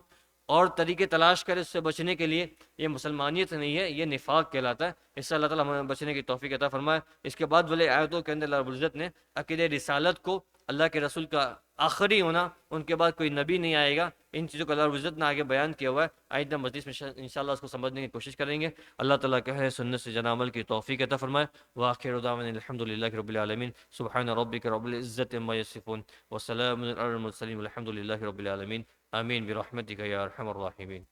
S1: اور طریقے تلاش کریں اس سے بچنے کے لیے. یہ مسلمانیت نہیں ہے، یہ نفاق کہلاتا ہے. اس سے اللہ تعالیٰ ہمیں بچنے کی توفیق عطا فرمائے. اس کے بعد والے آیتوں کے اندر اللہ رب العزت نے عقیدہ رسالت کو، اللہ کے رسول کا آخری ہونا، ان کے بعد کوئی نبی نہیں آئے گا، ان چیزوں کو اللہ رب العزت نے آگے بیان کیا ہوا ہے. آئندہ مجلس میں انشاءاللہ اس کو سمجھنے کی کوشش کریں گے. اللہ تعالیٰ کہے سنت سے جنا عمل کی توفیق عطا فرمائے. وآخر دعوانا الحمدللہ رب العالمین. سبحان ربک رب العزت عما یصفون وسلام علی المرسلین والحمد للہ رب العالمین. آمین برحمتک یا ارحم الراحمین.